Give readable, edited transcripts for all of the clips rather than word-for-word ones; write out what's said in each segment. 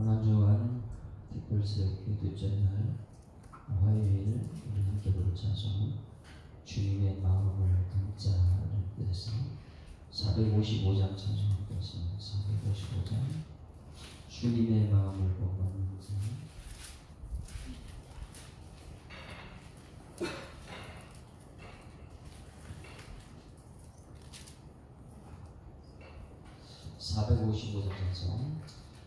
고난주간 특별새벽 둘째 날 화요일 우리 함께 부를 찬송 주님의 마음을 담자를 뜻해서 455장 찬송하겠습니다. 455장 주님의 마음을 본받는 자. 455장 찬송.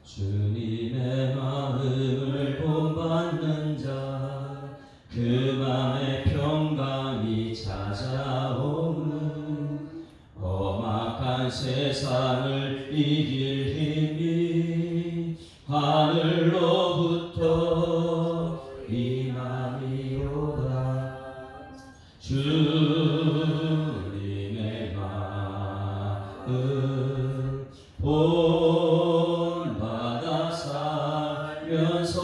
주님의 마음을 본받는 자, 그 맘에 평강이 찾아오는 험악한 세상을 이길 힘이 하늘로부터 임함이로다. 주님의 마음 본받아 살면서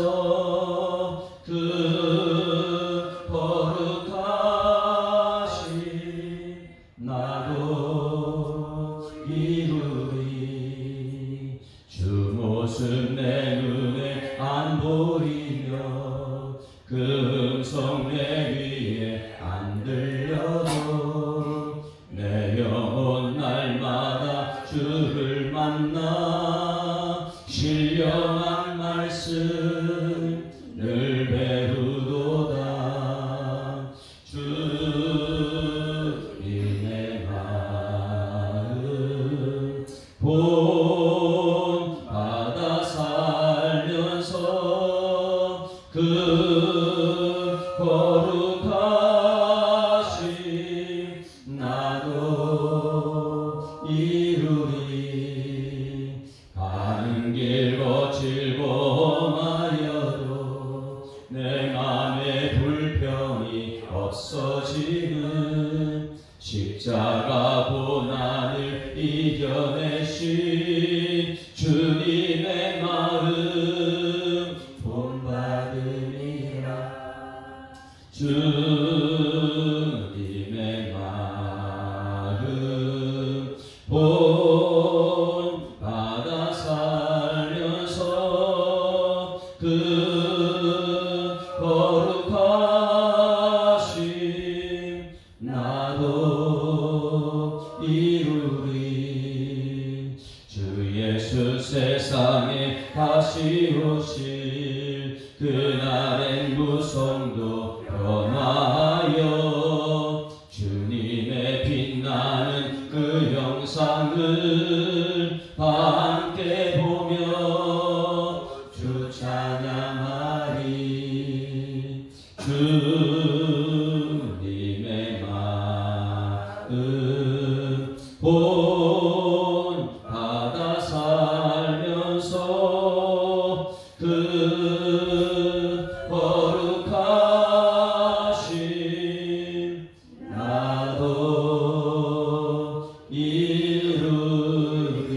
그 거룩하신 나도 이루리. 주 모습 내 눈에 안 보이며 그 음성 내 귀에 안 들려도 내 영혼 날마다 주를 만나 신령한 말씀을 배우도다. 주님의 마음 본받아 살면서 그 거룩하신 나도 이루리. 가는 길 거칠고 마려도 내 맘에 불평이 없어지는 십자가 고난을 이겨내신 주님의 마음 본받음이라. 주님의 마음 본받아 살면서 그 거룩하신 나도 이루리. 주 예수 세상에 다시 오실 그날엔 무성도 변화하여 주님의 빛나는 그 영상을 함께 보며 주 찬양하리. 주님의 마음 본받아 살면서 그 거룩하신 나도 이루리.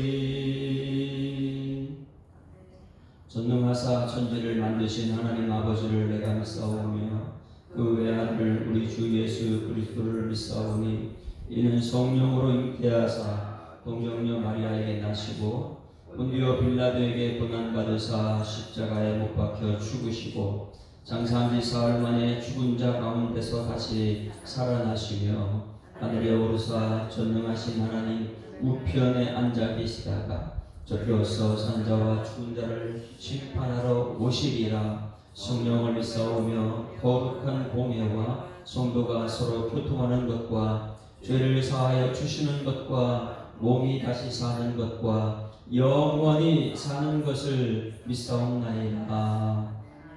전능하사 천지를 만드신 하나님 아버지를 내가 믿사오며 그 외아들 우리 주 예수 그리스도를 믿사오니 이는 성령으로 잉태하사 동정녀 마리아에게 나시고 본디오 빌라도에게 고난받으사 십자가에 못 박혀 죽으시고 장사한 지 사흘 만에 죽은 자 가운데서 다시 살아나시며 하늘에 오르사 전능하신 하나님 우편에 앉아 계시다가 저리로서 산자와 죽은 자를 심판하러 오시리라. 성령을 믿사오며 거룩한 공예와 성도가 서로 교통하는 것과 죄를 사하여 주시는 것과 몸이 다시 사는 것과 영원히 사는 것을 믿사옵나이다.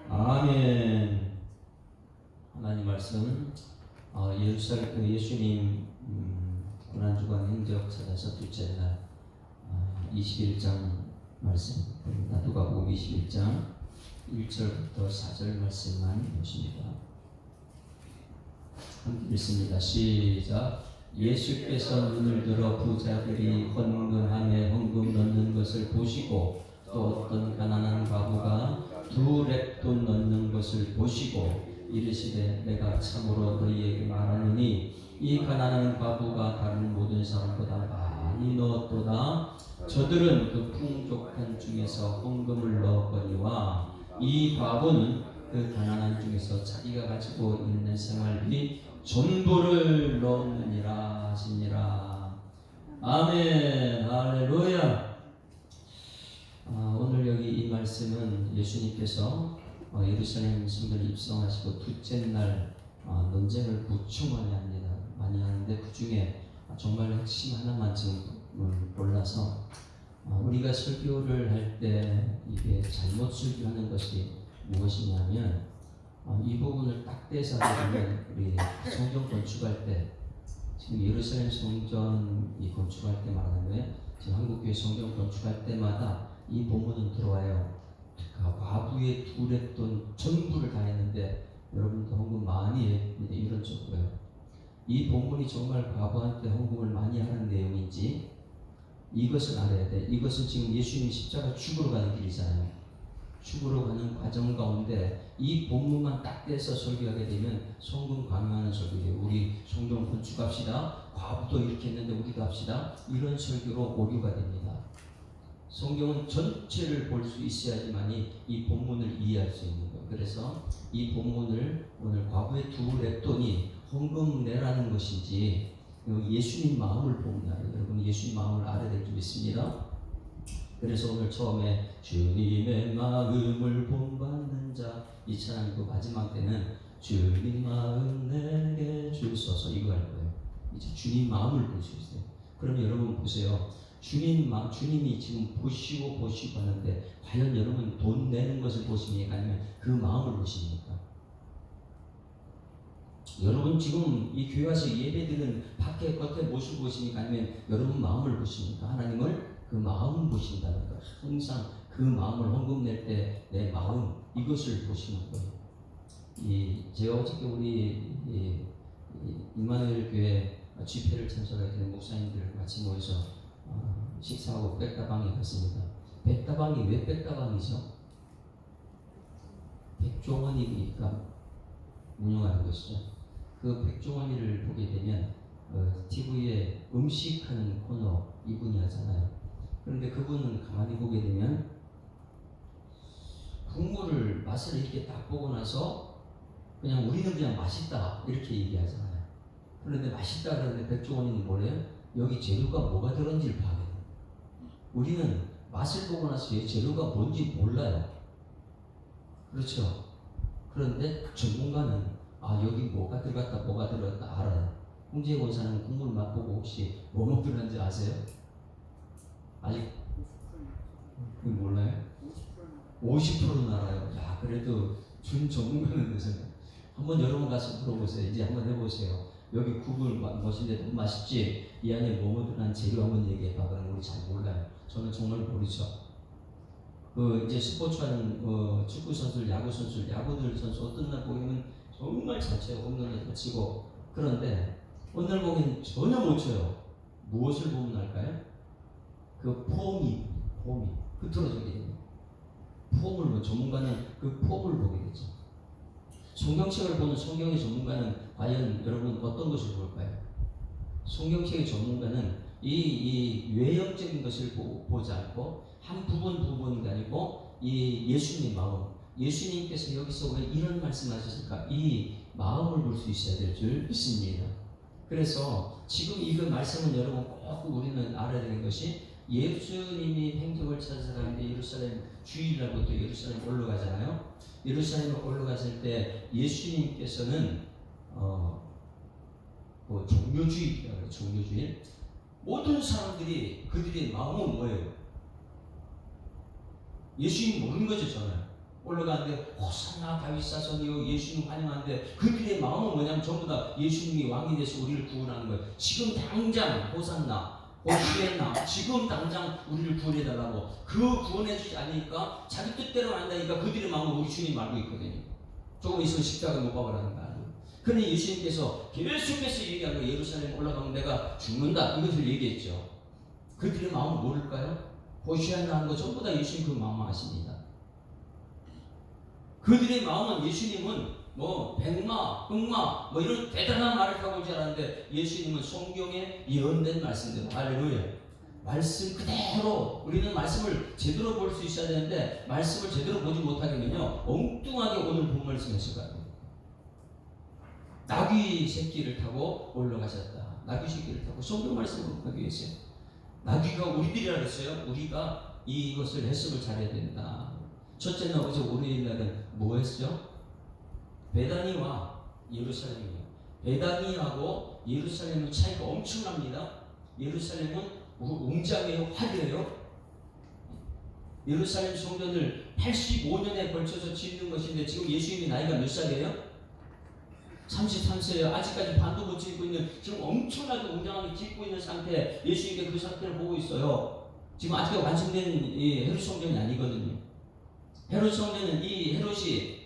아멘. 하나님 말씀 예수님 고난주간 행적 찾아서 둘째 날 21장 말씀 누가복음 21장 1절부터 4절 말씀만 보십니다. 함께 읽습니다. 시작. 예수께서 눈을 들어 부자들이 헌금함에 헌금 넣는 것을 보시고 또 어떤 가난한 과부가 2렙돈 넣는 것을 보시고 이르시되 내가 참으로 너희에게 말하노니 이 가난한 과부가 다른 모든 사람보다 많이 넣었도다. 저들은 그 풍족한 중에서 헌금을 넣었거니와 이 과부는 그 가난한 중에서 자기가 가지고 있는 생활비 전부를 넣느니라 하시니라. 아멘. 할렐루야. 오늘 여기 이 말씀은 예수님께서 예루살렘 성전에 입성하시고 둘째 날 논쟁을 무척 많이 하는데 그 중에 정말 핵심 하나만 지금 골라서 우리가 설교를 할 때 이게 잘못 설교하는 것이 무엇이냐면 이 부분을 딱 떼서 하면 우리 성전 건축할 때 지금 예루살렘 성전 이 건축할 때 말하는 거예요. 지금 한국교회 성전 건축할 때마다 이 본문은 들어와요. 과부의 두 랩돈 전부를 다 했는데 여러분도 헌금 많이 했는데 이런 쪽으로요. 이 본문이 정말 과부한테 헌금을 많이 하는 내용인지 이것을 알아야 돼. 이것은 지금 예수님이 십자가 죽으러 가는 길이잖아요. 죽으러 가는 과정 가운데 이 본문만 딱 떼서 설교하게 되면 성금 강요하는 설교예요. 우리 성전 건축합시다. 과부도 이렇게 했는데 우리도 합시다. 이런 설교로 오류가 됩니다. 성경은 전체를 볼 수 있어야지만이 이 본문을 이해할 수 있는 거예요. 그래서 이 본문을 오늘 과부의 두 랩돈이 헌금 내라는 것인지 예수님 마음을 봅니다. 여러분 예수님 마음을 알아야 될 줄 믿습니다. 그래서 오늘 처음에 주님의 마음을 본받는 자 이 찬양도 마지막 때는 주님 마음 내게 주소서 이거 할 거예요. 이제 주님 마음을 볼 수 있어요. 그럼 여러분 보세요. 주님이 지금 보시고 하는데 과연 여러분 돈 내는 것을 보십니까? 아니면 그 마음을 보십니까? 여러분 지금 이 교회 와서 예배드리는 밖에 겉에 모습을 보십니까? 아니면 여러분 마음을 보십니까? 하나님을 그 마음 보신다는 것. 항상 그 마음을 헌금 낼 때 내 마음 이것을 보시는 거예요. 제가 어저께 우리 임마누엘 교회 집회를 참석하게 된 목사님들 같이 모여서 식사하고 백다방에 갔습니다. 백다방이 왜 백다방이죠? 백종원이니까 운영하는 것이죠. 그 백종원이를 보게 되면 TV에 음식하는 코너 이분이 하잖아요. 그런데 그분은 가만히 보게 되면 국물을 맛을 이렇게 딱 보고 나서 그냥 우리는 그냥 맛있다 이렇게 얘기하잖아요. 그런데 맛있다 그러는데 백종원이는 뭐래요? 여기 재료가 뭐가 들었는지를 봐야 돼요. 우리는 맛을 보고 나서 재료가 뭔지 몰라요. 그렇죠? 그런데 전문가는 여기 뭐가 들어갔다 알아요. 홍지혜 권사는 국물 맛보고 혹시 뭐 들었는지 아세요? 아직 몰라요? 50%는 알아요. 야, 그래도 준 전문가는 되세요. 한번 여러분 가서 물어보세요. 이제 한번 해보세요. 여기 국을 멋인데 너무 맛있지? 이 안에 뭐뭐 들어간 재료 한번 얘기해봐. 그럼 우리 잘 몰라요. 저는 정말 모르죠. 이제 스포츠하는 축구 선수들, 야구 선수들, 야구들 선수 어떤 날 보면 정말 잘 쳐요. 홈런을 잘 치고. 그런데 어느 날 보면 전혀 못 쳐요. 무엇을 보면 알까요? 그 폼이 흐트러지게 돼요. 폼을 전문가는 그 폼을 보게 되죠. 성경책을 보는 성경의 전문가는 과연 여러분 어떤 것을 볼까요? 성경책의 전문가는 이 외형적인 것을 보지 않고 한 부분이 아니고 이 예수님의 마음, 예수님께서 여기서 왜 이런 말씀하셨을까? 이 마음을 볼 수 있어야 될 줄 믿습니다. 그래서 지금 이 말씀은 여러분 꼭 우리는 알아야 되는 것이 예수님이 행적을 찾아서 가는데 예루살렘 주일이라고 또 예루살렘 올라가잖아요. 예루살렘에 올라갔을 때 예수님께서는 종료주일이라고 해요. 종료주일. 모든 사람들이 그들의 마음은 뭐예요? 예수님 모르는 거죠. 저는 올라가는데 호산나 다윗 사손이요 예수님 환영하는데 그들의 마음은 뭐냐면 전부 다 예수님이 왕이 돼서 우리를 구원하는 거예요. 지금 당장 호산나 호시에나 지금 당장 우리를 구원해달라고. 그 구원해주지 않으니까 자기 뜻대로 안다니까 그들의 마음은 우리 주님 알고 있거든요. 조금 있으면 십자가 못 박으라는 거 아니에요. 그런데 예수님께서 계속해서 얘기한 거 예루살렘 올라가면 내가 죽는다 이것을 얘기했죠. 그들의 마음은 모를까요? 호시에나 하는 거 전부 다 예수님 그 마음 아십니다. 그들의 마음은 예수님은 백마, 흑마 이런 대단한 말을 하고 있지 않았는데 예수님은 성경에 예언된 말씀대로 할렐루야. 말씀 그대로 우리는 말씀을 제대로 볼 수 있어야 되는데 말씀을 제대로 보지 못하게면요 엉뚱하게 오늘 본 말씀했을 거예요. 나귀 새끼를 타고 올라가셨다. 나귀 새끼를 타고 성경 말씀을 하기 위해서 나귀가 우리들이라 그랬어요. 우리가 이것을 해석을 잘해야 된다. 첫째는 어제 월요일날은 뭐 했죠? 베다니와 예루살렘이에요. 베다니하고 예루살렘은 차이가 엄청납니다. 예루살렘은 웅장해요, 화려해요. 예루살렘 성전을 85년에 걸쳐서 짓는 것인데 지금 예수님이 나이가 몇 살이에요? 33세예요. 아직까지 반도 못 짓고 있는, 지금 엄청나게 웅장하게 짓고 있는 상태에 예수님께 그 상태를 보고 있어요. 지금 아직 완성된 이 헤롯 성전이 아니거든요. 헤롯 성전은 이 헤롯이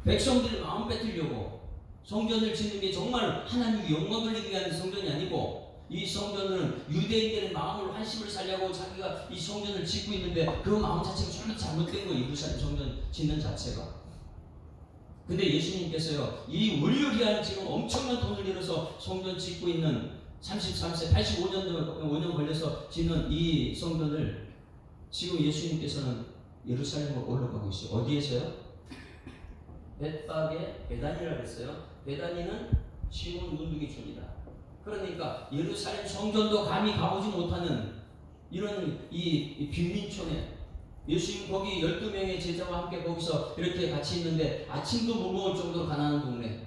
백성들의 마음 뺏으려고 성전을 짓는 게 정말 하나님께 영광 돌리기 위한 성전이 아니고 이 성전은 유대인들의 마음을 환심을 살려고 자기가 이 성전을 짓고 있는데 그 마음 자체가 전혀 잘못된 거예요. 예루살렘 성전 짓는 자체가. 근데 예수님께서요 이 의료리한 지금 엄청난 돈을 들여서 성전 짓고 있는 33세 85년 걸려서 짓는 이 성전을 지금 예수님께서는 예루살렘으로 올라가고 있어요. 어디에서요? 벳박의 베다니라고 했어요. 베다니는 시몬 문둥이 촌이다. 그러니까 예루살렘 성전도 감히 가보지 못하는 이런 이 빈민촌에 예수님 거기 12명의 제자와 함께 거기서 이렇게 같이 있는데 아침도 못 먹을 정도로 가난한 동네.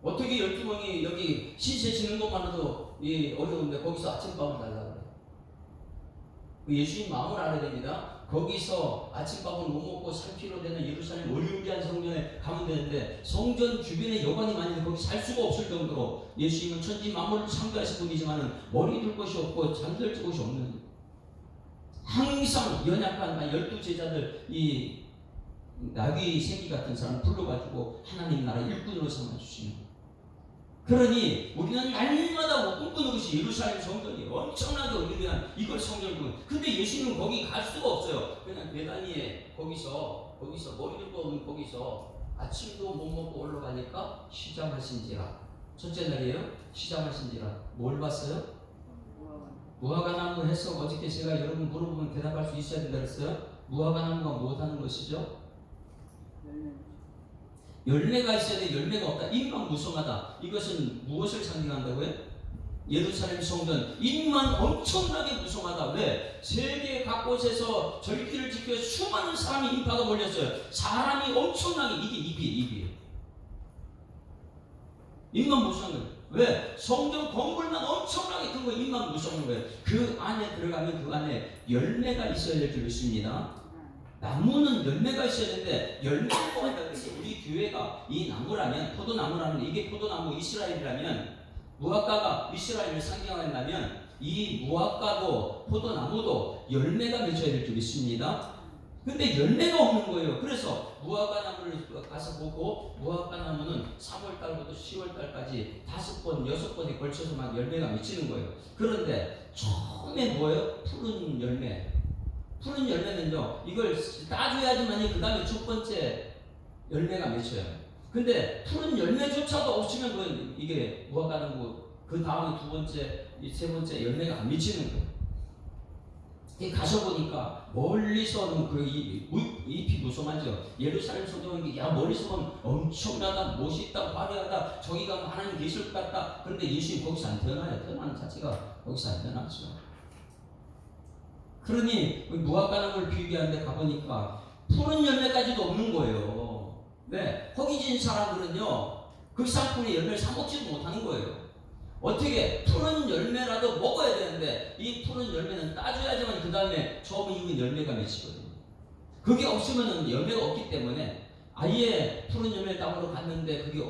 어떻게 12명이 여기 신세 지는 것만으로도 어려운데 거기서 아침밥을 달라고 그래요. 예수님 마음을 알아야 됩니다. 거기서 아침밥을 못 먹고 살 필요 되는 예루살렘 올림피안 성전에 가면 되는데 성전 주변에 여관이 많은데 거기 살 수가 없을 정도로 예수님은 천지 만물을 창조하신 분이지만 머리 둘 곳이 없고 잠들 곳이 없는 항상 연약한 12제자들 이 나귀 새끼 같은 사람 불러가지고 하나님 나라 일꾼으로 삼아주시는. 그러니 우리는 날마다 꿈꾸는 것이 예루살렘 성전이 엄청나게 의미한 이걸 성전군. 근데 예수님은 거기 갈 수가 없어요. 그냥 베다니에 거기서 머리 들고 오는 거기서 아침도 못 먹고 올라가니까 시장하신지라. 첫째 날이에요. 시장하신지라. 뭘 봤어요? 무화과나무 해석 어저께 제가 여러분 물어보면 대답할 수 있어야 된다 그랬어요. 무화과나무가 무엇하는 것이죠? 열매가 있어야 돼. 열매가 없다. 입만 무성하다. 이것은 무엇을 상징한다고요? 예루살렘 성전 입만 엄청나게 무성하다. 왜? 세계 각곳에서 절기를 지켜 수많은 사람이 인파가 몰렸어요. 사람이 엄청나게 이게 입이에요. 입만 무성한 거예요. 왜? 성전 건물만 엄청나게 큰 거 입만 무성한 거예요. 그 안에 들어가면 그 안에 열매가 있어야 될 줄 믿습니다. 나무는 열매가 있어야 되는데 열매가 뭐가 있다고 해서 우리 교회가 이 나무라면 포도나무라면 이게 포도나무 이스라엘이라면 무화과가 이스라엘을 상징한다면 이 무화과도 포도나무도 열매가 맺혀야 될 줄 믿습니다. 근데 열매가 없는 거예요. 그래서 무화과 나무를 가서 보고 무화과 나무는 3월달부터 10월달까지 5번, 6번에 걸쳐서 막 열매가 맺히는 거예요. 그런데 처음에 뭐예요? 푸른 열매. 푸른 열매는요, 이걸 따줘야지만이 그 다음에 첫 번째 열매가 맺혀요. 근데 푸른 열매조차도 없으면 그건 이게 무화과 나무 그 다음에 두 번째, 세 번째 열매가 안 맺히는 거예요. 가셔보니까 멀리서는 그 잎이 무성하죠. 예루살렘 성경은 야 멀리서 보면 엄청나다, 멋있다, 화려하다, 저기 가면 하나님 계실 것 같다. 그런데 예수님 거기서 안 태어나요. 태어나는 자체가 거기서 안 태어났죠. 그러니 무화과나무를 비유하는데 가보니까 푸른 열매까지도 없는 거예요. 네, 허기진 사람들은요 그 상품의 열매를 사 먹지도 못하는 거예요. 어떻게 푸른 열매라도 먹어야 되는데 이 푸른 열매는 따줘야지만 그 다음에 처음 익은 열매가 맺히거든요. 그게 없으면 열매가 없기 때문에 아예 푸른 열매를 따먹으러 갔는데 그게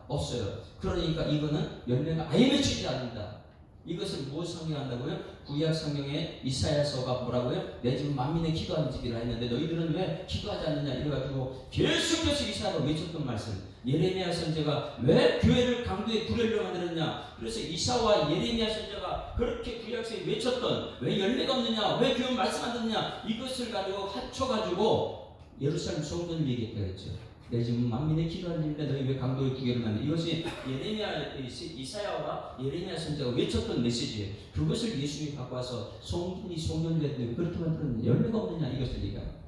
없어요. 그러니까 이거는 열매가 아예 맺히지 않는다. 이것을 무엇을 상징한다고요? 구약 성경에 이사야서가 뭐라고요? 내 집은 만민의 기도하는 집이라 했는데 너희들은 왜 기도하지 않느냐 이래가지고 계속해서 이사야가 외쳤던 말씀. 예레미야 선지자가 왜 교회를 강도의 구렬로 만들었냐? 그래서 이사와 예레미야 선지자가 그렇게 구약서에 외쳤던 왜 열매가 없느냐? 왜 교회 말씀 안 듣느냐? 이것을 가지고 합쳐가지고 예루살렘 성전을 얘기했다 그랬죠. 내 지금 만민의 기도하는데 너희 왜 강도의 기계를 만드냐. 이것이 예레미야, 이사야와 예레미야 선지자가 외쳤던 메시지예요. 그것을 예수님이 갖고 와서 성전이 성전됐는데 그렇게만 들었는데 열매가 없느냐 이것을 얘기합니다.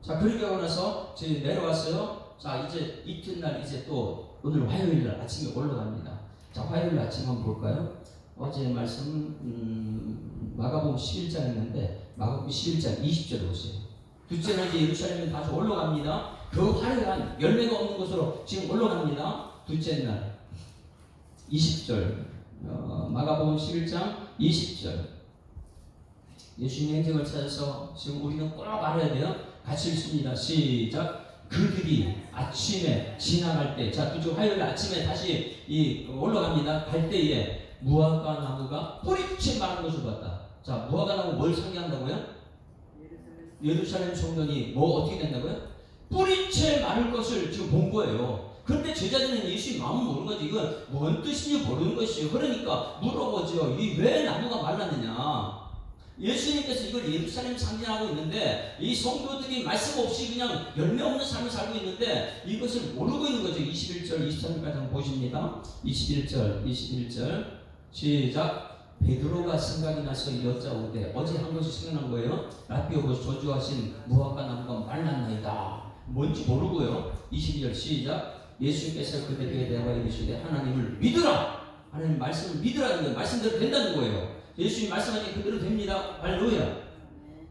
자, 그렇게 하고 나서 저희 내려왔어요. 자, 이제 이튿날 이제 또 오늘 화요일날 아침에 올라갑니다. 자, 화요일 아침 한번 볼까요? 어제 말씀 마가복음 11장이었는데 마가복음 11장 20절 보세요. 둘째 날 이제 예루살렘에 다시 올라갑니다. 그 화려한 열매가 없는 곳으로 지금 올라갑니다. 둘째 날 20절 마가복음 11장 20절 예수님의 행적을 찾아서 지금 우리는 꼭 알아야 돼요. 같이 읽습니다. 시작. 그들이 아침에 지나갈 때, 자, 그쪽 화요일 아침에 다시 올라갑니다. 갈 때에 무화과 나무가 뿌리채 마른 것을 봤다. 자, 무화과 나무 뭘 상징한다고요? 예루살렘 성전이 뭐 어떻게 된다고요? 뿌리채 마를 것을 지금 본 거예요. 그런데 제자들은 예수님 마음을 모르는 거지. 이건 뭔 뜻인지 모르는 것이에요. 그러니까 물어보죠. 이 왜 나무가 말랐느냐? 예수님께서 이걸 예루살렘 상징하고 있는데 이 성도들이 말씀 없이 그냥 열매 없는 삶을 살고 있는데 이것을 모르고 있는 거죠. 21절, 23절까지 한번 보십니다. 21절 시작. 베드로가 생각이 나서 여짜오되 어제 한 것이 생각난 거예요. 라비오고 저주하신 무화과 나무가 말랐나이다. 뭔지 모르고요. 22절 시작. 예수님께서 그들에게 대하여 이르시되 하나님을 믿으라. 하나님 말씀을 믿으라는 거예요. 말씀대로 된다는 거예요. 예수님 말씀하시니 그대로 됩니다. 할렐루야.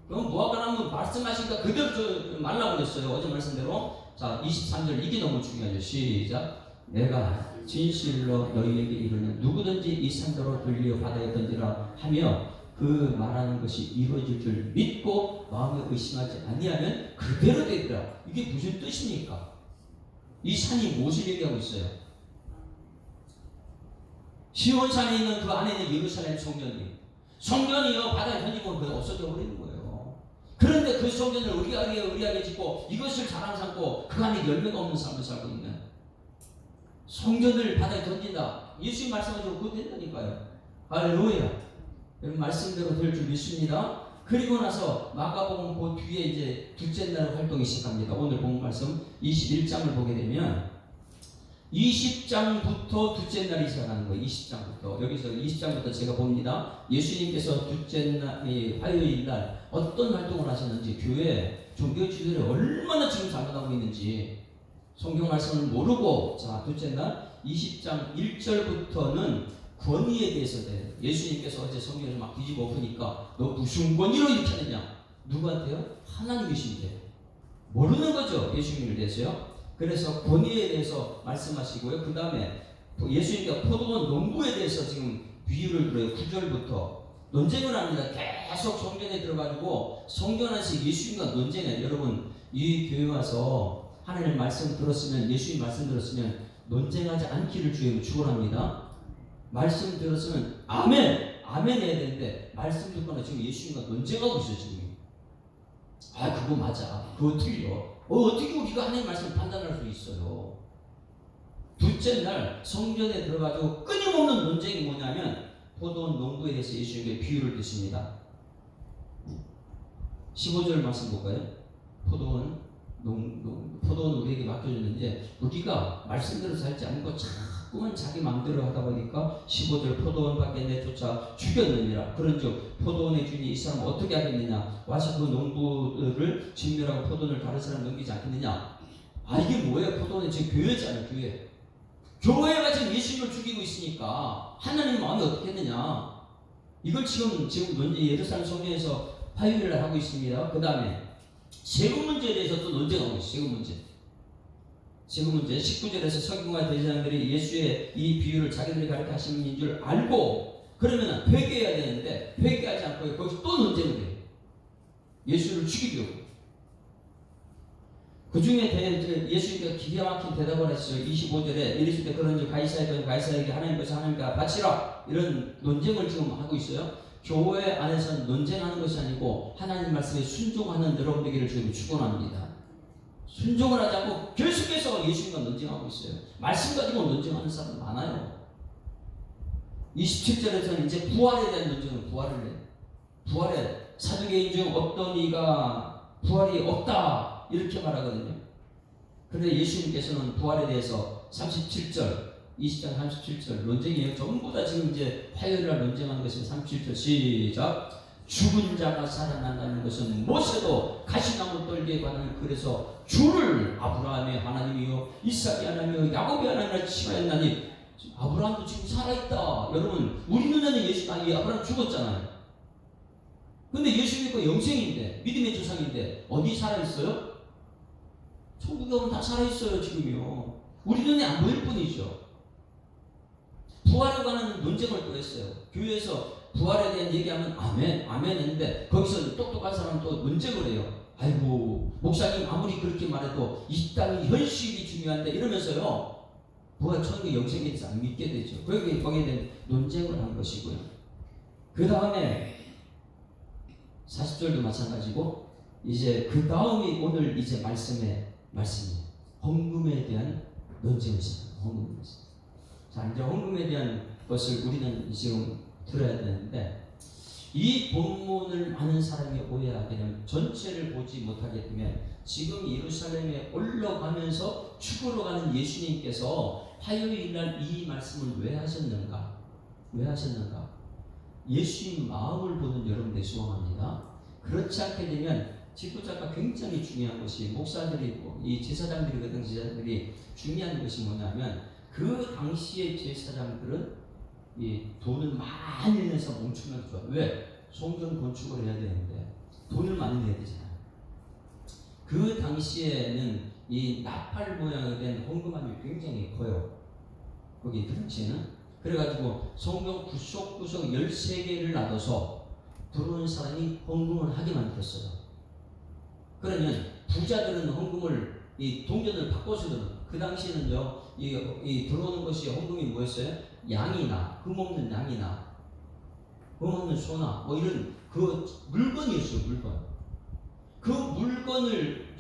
그럼 무화과 나무 말씀하시니까 그대로 말라버렸어요. 어제 말씀대로. 자, 23절 이게 너무 중요하죠. 시작. 내가 진실로 너희에게 이르는 누구든지 이 산더러 들려 바다에 던지라 하며 그 말하는 것이 이루어질 줄 믿고 마음에 의심하지 아니하면 그대로 되리라. 이게 무슨 뜻입니까? 이 산이 무엇을 얘기하고 있어요? 시온산에 있는 그 안에 있는 예루살렘 성전이요 바다에 던지면 그냥 없어져 버리는 거예요. 그런데 그 성전을 의리하게 짓고 이것을 자랑 삼고 그 안에 열매가 없는 삶을 살고 있는 성전을 바다에 던진다. 예수님 말씀하시고 그거 된다니까요. 할렐루야. 여러분 말씀대로 될 줄 믿습니다. 그리고 나서 마가복음 그 뒤에 이제 둘째 날 활동이 시작합니다. 오늘 본 말씀 21장을 보게 되면 20장부터 둘째 날이 시작하는 거예요. 20장부터. 여기서 20장부터 제가 봅니다. 예수님께서 둘째 날, 화요일 날 어떤 활동을 하셨는지, 교회, 종교 지도를 얼마나 지금 잘못하고 있는지, 성경 말씀을 모르고, 자, 둘째 날 20장 1절부터는 권위에 대해서 돼요. 예수님께서 어제 성경에서 막 뒤집어 엎으니까 너 무슨 권위로 이렇게 하느냐? 누구한테요? 하나님이신데. 모르는 거죠. 예수님에 대해서요. 그래서 권위에 대해서 말씀하시고요. 그 다음에 예수님께서 포도원 농부에 대해서 지금 비유를 들어요. 9절부터 논쟁을 합니다. 계속 성전에 들어가지고 성경 안에서 예수님과 논쟁해요. 여러분 이 교회 와서 하나님 말씀 들었으면, 예수님 말씀 들었으면 논쟁하지 않기를 주의 축원합니다. 말씀 들었으면 아멘 해야 되는데 말씀 듣거나 지금 예수님과 논쟁하고 있어요. 지금 그거 맞아, 그거 틀려. 어떻게 우리가 하나님 말씀을 판단할 수 있어요? 둘째 날 성전에 들어가지고 끊임없는 논쟁이 뭐냐면 포도원 농부에 대해서 예수님께 비유를 드십니다. 15절 말씀 볼까요? 포도원 우리에게 맡겨줬는데 우리가 말씀대로 살지 않고 자꾸만 자기 마음대로 하다 보니까 15절 포도원 밖에 내쫓아 죽였느니라. 그런즉 포도원의 주인이 이 사람 어떻게 하겠느냐? 와서 그 농부들을 진멸하고 포도원을 다른 사람 넘기지 않겠느냐? 이게 뭐예요? 포도원은 지금 교회잖아요. 교회가 지금 예수님을 죽이고 있으니까 하나님 마음이 어떻게 했느냐? 이걸 지금 예루살렘 성전에서 화요일날 하고 있습니다. 그 다음에 세금 문제에 대해서 또 논쟁하고 있어요. 세금 문제 19절에서 서기관과 대제사장들이 예수의 이 비유를 자기들이 가르쳐 하시는 줄 알고 그러면 회개해야 되는데 회개하지 않고 거기서 또 논쟁을 해요. 예수를 죽이려고. 그 중에 예수님께서 기가 막힌 대답을 했어요. 25절에 이르실 때 그런즉 가이사에게 하나님 것을 하나님께 바치라. 이런 논쟁을 지금 하고 있어요. 교회 안에서는 논쟁하는 것이 아니고 하나님 말씀에 순종하는 여러분 되기를 주님 축원합니다. 순종을 하지 않고 계속해서 예수님과 논쟁하고 있어요. 말씀 가지고 논쟁하는 사람 많아요. 27절에서는 이제 부활에 대한 논쟁을 부활에 사두개인 중 어떤 이가 부활이 없다. 이렇게 말하거든요. 그런데 예수님께서는 부활에 대해서 37절, 20장 37절 논쟁이에요. 전부 다 지금 이제 화요일날 논쟁하는 것은 37절 시작. 죽은 자가 살아난다는 것은 모세도 가시나무 떨기에 관한 그래서 주를 아브라함의 하나님이요 이삭의 하나님이요 야곱의 하나님이라 칭하였나니 아브라함도 지금 살아있다. 여러분 우리 눈에는 아브라함 죽었잖아요. 근데 예수 믿고 영생인데 믿음의 조상인데 어디 살아있어요? 천국에 오면 다 살아있어요. 지금요. 우리 눈에 안 보일 뿐이죠. 부활에 관한 논쟁을 또 했어요. 교회에서 부활에 대한 얘기하면 아멘, 아멘 했는데 거기서 똑똑한 사람은 또 논쟁을 해요. 아이고 목사님 아무리 그렇게 말해도 이 땅이 현실이 중요한데 이러면서요. 부활 천국 영생에 대해서 안 믿게 되죠. 거기에 대한 논쟁을 한 것이고요. 그 다음에 40절도 마찬가지고 이제 그 다음이 오늘 이제 말씀이에요. 헌금에 대한 논쟁이십니다. 헌금에 대해서. 자, 이제 헌금에 대한 것을 우리는 지금 들어야 되는데 이 본문을 많은 사람이 오해하게 되면 전체를 보지 못하게 되면 지금 예루살렘에 올라가면서 죽으러 가는 예수님께서 화요일날 이 말씀을 왜 하셨는가? 왜 하셨는가? 예수님 마음을 보는 여러분들이 소원합니다. 그렇지 않게 되면 지도자가 굉장히 중요한 것이 목사들이 이 제사장들이 그 당시 제사장들이 중요한 것이 뭐냐면 그 당시의 제사장들은 이 돈을 많이 내서 멈추면 좋아. 왜? 성전 건축을 해야 되는데 돈을 많이 내야 되잖아요. 그 당시에는 이 나팔 모양이 된 헌금함이 굉장히 커요. 거기 그 당시에는. 그래가지고 성경 구석구석 13개를 놔둬서 들어오는 사람이 헌금을 하게 만들었어요. 그러면 부자들은 헌금을 이 동전을 바꿔서 그 당시에는요 이 들어오는 것이 헌금이 뭐였어요? 양이나 금 없는 양이나 금 없는 소나 뭐 이런 그 물건이었어요. 물건. 그 물건을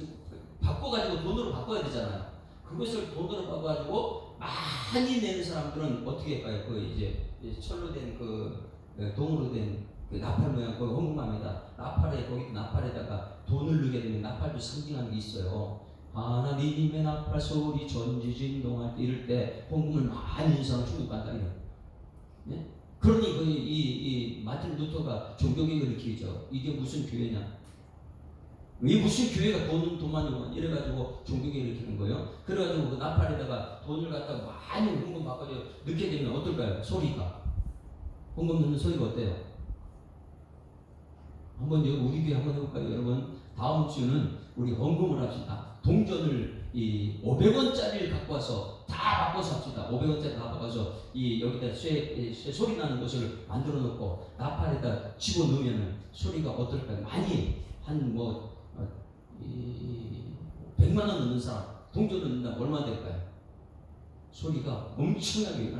바꿔가지고 돈으로 바꿔야 되잖아요. 그것을 돈으로 바꿔가지고 많이 내는 사람들은 어떻게 할까요? 그 이제 철로 된 동으로 된 그 나팔 모양 그 헌금함에다 나팔에다가 돈을 넣게 되면 나팔도 상징하는 게 있어요. 하나님의 나팔 소리 전지진동할 때 이럴 때 헌금을 많이 내는 사람 중국 간다 이래요. 네? 그러니 이 마틴 루터가 종교개혁을 일으키죠. 이게 무슨 교회냐? 이 무슨 교회가 돈만 이래가지고 종교개혁을 일으키는 거예요. 그래가지고 그 나팔에다가 돈을 갖다가 많이 헌금 바꿔서 넣게 되면 어떨까요? 소리가 헌금 넣는 소리가 어때요? 한번 우리 교회 한번 해볼까요, 여러분? 다음 주는 우리 헌금을 합시다. 동전을 이 500원짜리를 갖고 와서 다 바꿔서 합시다. 500원짜리 다 바꿔서 이 여기다 쇠 소리 나는 것을 만들어 놓고 나팔에다 집어 넣으면 소리가 어떨까요? 많이 한 100만 원 넣는 사람 동전을 넣는다 얼마 될까요? 소리가 엄청나게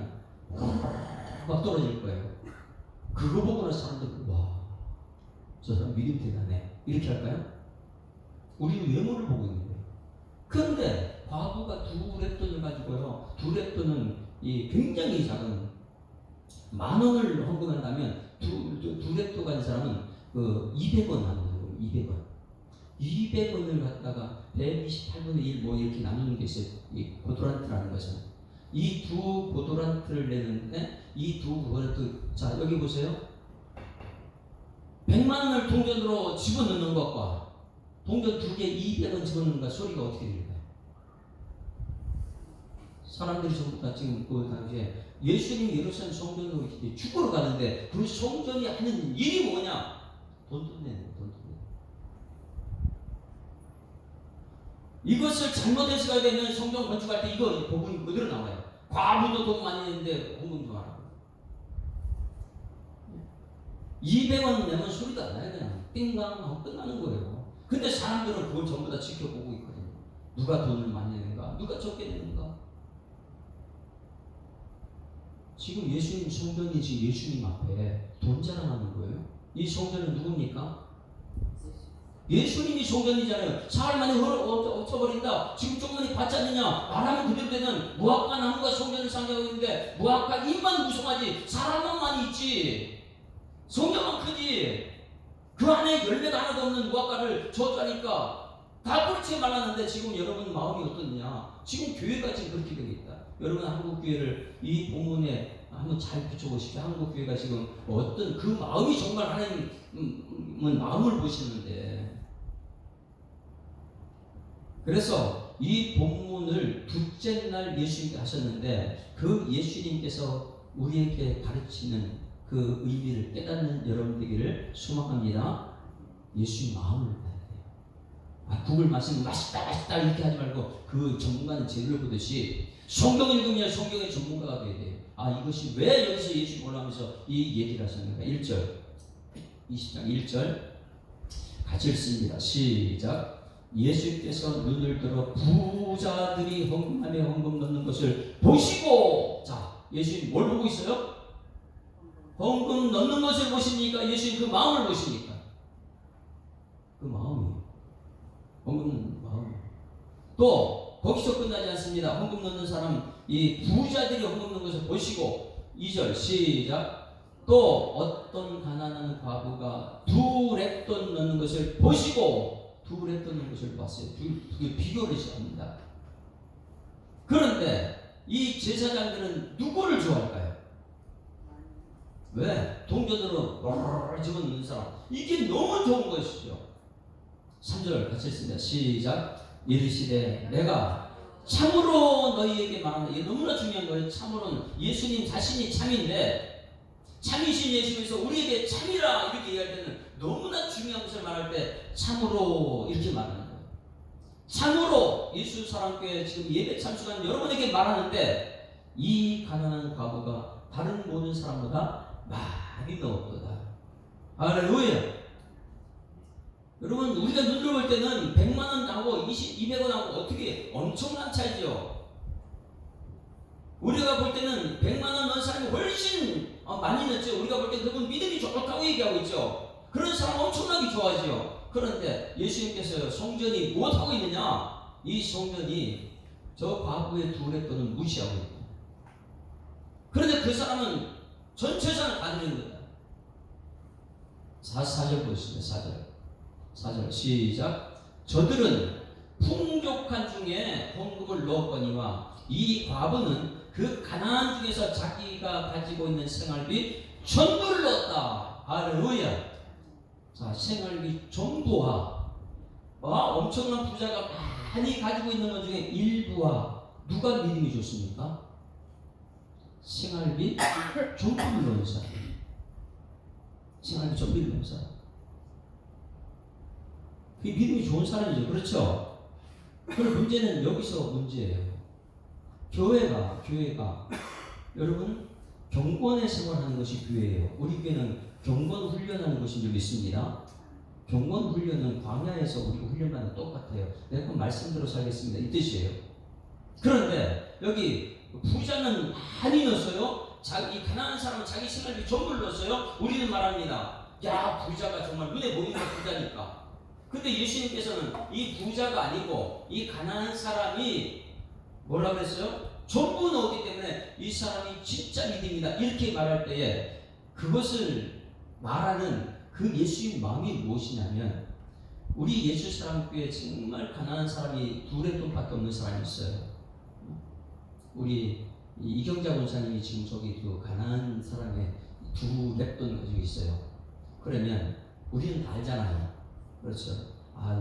막 떨어질 거예요. 그거 보고 나서 사람들 와, 저 사람 믿음 대단해 이렇게 할까요? 우리는 외모를 보고 있는 거예요. 그런데 과부가 2렙돈을 가지고요. 2렙돈은 굉장히 작은 10,000원을 헌금한다면 2렙돈 가진 사람은 200원 하는 거예요. 200원을 갖다가 128분의 1 뭐 이렇게 나누는 게 있어요. 이 고도란트라는 것은 이 두 고도란트를 내는데 이 두 고도란트 자 여기 보세요. 100만 원을 동전으로 집어넣는 것과 동전 2개 200원 집어넣는 것 소리가 어떻게 들릴까요? 사람들이 전부 다 지금 그 당시에 예수님이 예루살렘 성전으로 죽으러 가는데 그 성전이 하는 일이 뭐냐? 돈 내는 돈 내는. 이것을 잘못 해석하게 되면 성전 건축할 때 이거 복음이 그대로 나와요. 과부도 돈 많이 내는데 헌금도 하라고. 200원 내면 소리도 안 나요. 그냥 띵강 하고 끝나는 거예요. 근데 사람들은 그걸 전부 다 지켜보고 있거든요. 누가 돈을 많이 내는가? 누가 적게 내는가? 지금 예수님 성전이지 예수님 앞에 돈 자랑하는 거예요. 이 성전은 누굽니까? 예수님이 성전이잖아요. 사흘 만에 엎쳐버린다. 지금 조금만이 받지 않느냐? 말하면 그대로 되는 무화과 나무가 성전을 상징하고 있는데 무화과 잎만 무성하지 사람만 많이 있지. 성경은 크지. 그 안에 열매가 하나도 없는 무화과를 저주하니까 다 뿌리채 말랐는데 지금 여러분 마음이 어떻냐? 지금 교회가 지금 그렇게 되고 있다. 여러분 한국 교회를 이 본문에 한번 잘 비춰보십시오. 한국 교회가 지금 어떤 그 마음이 정말 하나님은 마음을 보시는데, 그래서 이 본문을 둘째 날 예수님께 하셨는데 그 예수님께서 우리에게 가르치는 그 의미를 깨닫는 여러분 되기를 소망합니다. 예수님 마음을 봐야 돼요. 국을 마시면 맛있다 이렇게 하지 말고 그 전문가는 재료를 보듯이 성경 읽으면 성경의 전문가가 돼야 돼요. 이것이 왜 여기서 예수님 올라오면서 이 얘기를 하셨는가? 1절 20장 1절 같이 읽습니다. 시작. 예수께서 눈을 들어 부자들이 헌금함에 헌금 넣는 것을 보시고, 자, 예수님 뭘 보고 있어요? 헌금 넣는 것을 보십니까? 예수님 그 마음을 보십니까? 그 마음이, 헌금 넣는 마음. 또 거기서 끝나지 않습니다. 헌금 넣는 사람, 이 부자들이 헌금 넣는 것을 보시고, 2절 시작. 또 어떤 가난한 과부가 두 렙돈 넣는 것을 보시고, 두 렙돈 넣는 것을 봤어요. 두 비교를 시작합니다. 그런데 이 제사장들은 누구를 좋아할까요? 왜? 동전으로 집어넣는 사람. 이게 너무 좋은 것이죠. 3절 같이 읽습니다. 시작. 이르시되 내가 참으로 너희에게 말한다. 이게 너무나 중요한 거예요. 참으로는 예수님 자신이 참인데, 참이신 예수님께서 우리에게 참이라 이렇게 얘기할 때는 너무나 중요한 것을 말할 때 참으로 이렇게 말하는 거예요. 참으로 예수 사랑교회 지금 예배 참석한 여러분에게 말하는데, 이 가난한 과부가 다른 모든 사람보다 많이 넣었도다. 할렐루야. 여러분 우리가 눈으로 볼 때는 100만원 나오고 200원 나오고 어떻게 엄청난 차이죠. 우리가 볼 때는 100만원 넣은 사람이 훨씬 많이 넣었죠. 우리가 볼 때 그분 믿음이 좋다고 얘기하고 있죠. 그런 사람 엄청나게 좋아하죠. 그런데 예수님께서 성전이 무엇하고 있느냐? 이 성전이 저 과부의 두 렙돈을 무시하고 있다. 그런데 그 사람은 전 재산을 다 드리는 거다. 4절 보겠습니다. 4절 시작. 저들은 풍족한 중에 헌금을 넣었거니와 이 과부는 그 가난한 중에서 자기가 가지고 있는 생활비 전부를 넣었다. 할렐루야. 자, 생활비 전부와 엄청난 부자가 많이 가지고 있는 것 중에 일부와 누가 믿음이 좋습니까? 생활비 전부를 넣은 사람. 생활비 전부를 넣은 사람. 그게 믿음이 좋은 사람이죠. 그렇죠? 그럼 문제는 여기서 문제예요. 교회가 여러분 경건의 생활하는 것이 교회예요. 우리 교회는 경건 훈련하는 것인 줄 믿습니다. 경건 훈련은 광야에서 우리가 훈련하는 똑같아요. 내가 그 말씀대로 살겠습니다. 이 뜻이에요. 그런데 여기 부자는 많이 넣었어요. 이 가난한 사람은 자기 생활비 전부 넣었어요. 우리는 말합니다. 야, 부자가 정말 눈에 보이는 부자니까. 근데 예수님께서는 이 부자가 아니고 이 가난한 사람이 뭐라 그랬어요? 전부 넣었기 때문에 이 사람이 진짜 믿음이다 이렇게 말할 때에 그것을 말하는 그 예수님 마음이 무엇이냐면, 우리 예수 사랑교회에 정말 가난한 사람이 두 렙돈밖에 없는 사람이 있어요. 우리 이경자 권사님이 지금 저기 그 가난한 사람의 두 렙돈 가지고 있어요. 그러면 우리는 다 알잖아요. 그렇죠?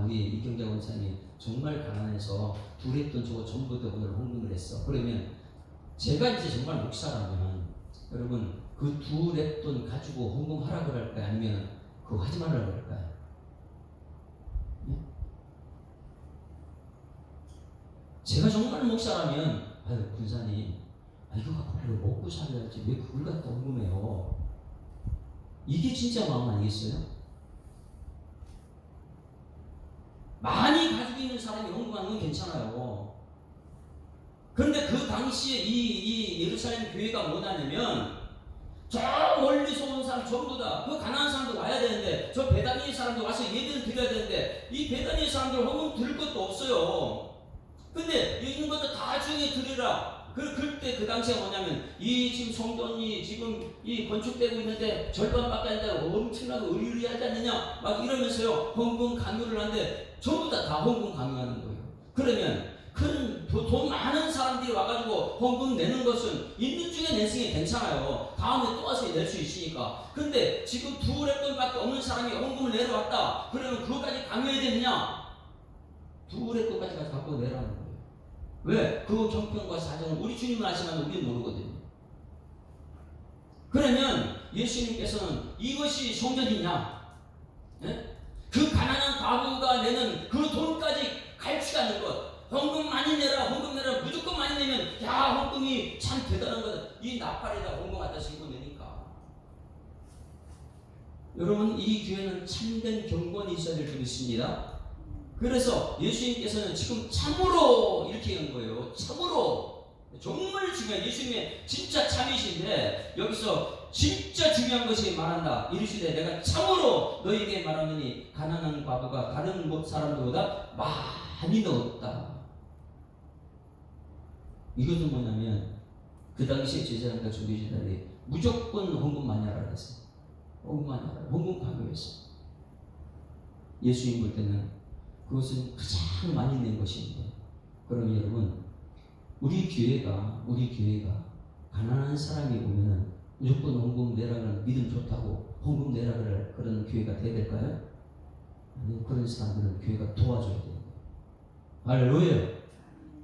우리 이경자 권사님이 정말 가난해서 두 렙돈 저거 전부 다 오늘 헌금을 했어. 그러면 제가 이제 정말 목사라면 여러분 그 두 렙돈 가지고 헌금하라 그럴까요? 아니면 그거 하지 말라 그럴까요? 네? 제가 정말 목사라면 군사님 이거 갖고 먹고 살아야지 왜 그걸 갖다 헌금해요? 이게 진짜 마음 아니겠어요? 많이 가지고 있는 사람이 헌금하는 건 괜찮아요. 그런데 그 당시에 이 예루살렘 교회가 뭐냐면 저 멀리서 온 사람 전부 다 그 가난한 사람도 와야 되는데 저 베다니 사람도 와서 예배를 드려야 되는데 이 베다니 사람들 헌금 드릴 것도 없어요. 근데 있는 것도 다 중에 드리라. 그때 그 당시에 뭐냐면 이 지금 성전이 지금 이 건축되고 있는데 절반밖에 안 되고 엄청나게 의리의리하지 않느냐 막 이러면서요 헌금 강요를 하는데 전부 다 헌금 강요하는 거예요. 그러면 돈 많은 사람들이 와가지고 헌금 내는 것은 있는 중에 냈으니 괜찮아요. 다음에 또 와서 낼 수 있으니까. 근데 지금 2랩돈밖에 없는 사람이 헌금을 내러 왔다. 그러면 그것까지 강요해야 되느냐? 2랩돈까지 갖고 내라는 거예요. 왜? 그 형편과 사정을 우리 주님은 아시지만 우리는 모르거든요. 그러면 예수님께서는 이것이 성전이냐? 네? 그 가난한 과부가 내는 그 돈까지 갈취하는 것, 헌금 많이 내라, 헌금 내라, 무조건 많이 내면 야 헌금이 참 대단한 거다. 이 나팔에다 헌금 갖다 싣고 내니까. 여러분 이 교회는 참된 경건이 있어야 될 줄 믿습니다. 그래서 예수님께서는 지금 참으로 이렇게 한 거예요. 참으로 정말 중요한 예수님의 진짜 참이신데 여기서 진짜 중요한 것이 말한다. 이르시되 내가 참으로 너희에게 말하노니 가난한 과부가 다른 사람들보다 많이 넣었다. 이것은 뭐냐면 그 당시에 제자들과 주교제자들이 무조건 헌금 많이 하라 그랬어요. 헌금 많이 하라. 헌금 강요했어요. 예수님 볼 때는 그것은 가장 많이 낸 것인데 그러면 여러분 우리 교회가 가난한 사람이 오면은 무조건 헌금 내라는 믿음 좋다고 헌금 내라 그런 교회가 돼야 될까요? 아니 그런 사람들은 교회가 도와줘야 돼요. 할렐루야.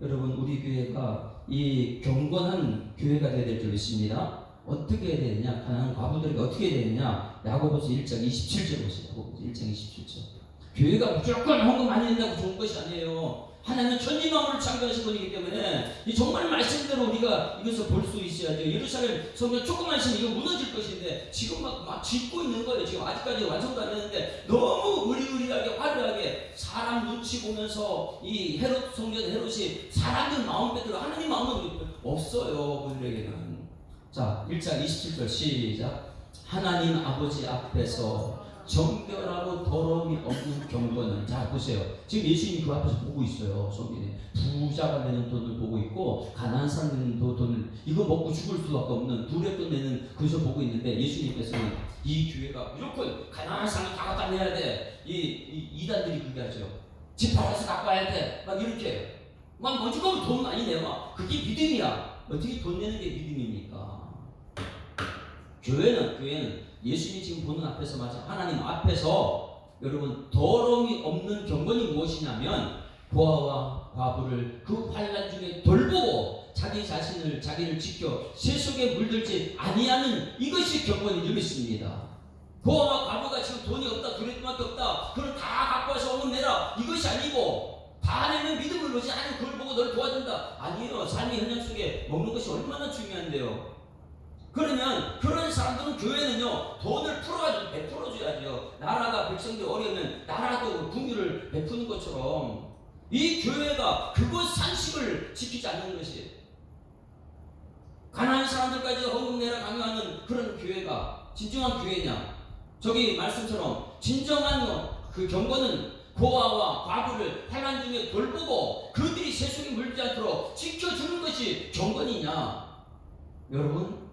여러분 우리 교회가 이 경건한 교회가 되어야 될 줄 믿습니다. 어떻게 해야 되느냐? 가난한 과부들에게 어떻게 해야 되느냐? 야고보서 1장 27절 보세요. 야고보서 1장 27절. 교회가 무조건 헌금 많이 낸다고 좋은 것이 아니에요. 하나님은 천지만물을 창조하신 분이기 때문에 이 정말 말씀대로 우리가 이것을 볼 수 있어야죠. 예루살렘 성전 조금만 있으면 이거 무너질 것인데 지금 막 짓고 있는 거예요. 지금 아직까지 완성도 안 됐는데 너무 의리의리하게 화려하게 사람 눈치 보면서 이 헤롯 성전 헤롯이 사람들 마음 빼들어 하나님 마음은 없어요. 그들에게는. 자 1장 27절 시작. 하나님 아버지 앞에서 정결하고 더러움이 없는 경건은 자 보세요. 지금 예수님이 그 앞에서 보고 있어요. 성경에 부자가 내는 돈을 보고 있고 가난한 사람 내는 돈을 이거 먹고 죽을 수밖에 없는 두렵돈 내는 그것을 보고 있는데 예수님께서는 이 교회가 무조건 가난한 사람 다 갖다 내야 돼. 이 이단들이 그렇게 하죠. 집 팔아서 갖고 와야 돼. 막 이렇게 막 무조건 돈 많이 내와. 그게 믿음이야. 어떻게 돈 내는 게 믿음입니까? 교회는 예수님이 지금 보는 앞에서 맞아 하나님 앞에서 여러분 더러움이 없는 경건이 무엇이냐면 고아와 과부를 그 환난 중에 돌보고 자기를 지켜 세속에 물들지 아니하는 이것이 경건인 줄 믿습니다. 고아와 과부가 지금 돈이 없다 두려울 수밖에 없다 그걸 다 갖고 와서 헌금 내라 이것이 아니고 다 내면 믿음을 놓지 않으면 그걸 보고 너를 도와준다 아니에요. 삶의 현장 속에 먹는 것이 얼마나 중요한데요. 그러면 그런 사람들은 교회는요 돈을 풀어가지고 베풀어줘야죠. 나라가 백성들이 어려우면 나라도 긍휼을 베푸는 것처럼 이 교회가 그것 상식을 지키지 않는 것이 가난한 사람들까지 헌금 내라 강요하는 그런 교회가 진정한 교회냐? 저기 말씀처럼 진정한 그 경건은 고아와 과부를 환난 중에 돌보고 그들이 세속에 물지 않도록 지켜주는 것이 경건이냐? 여러분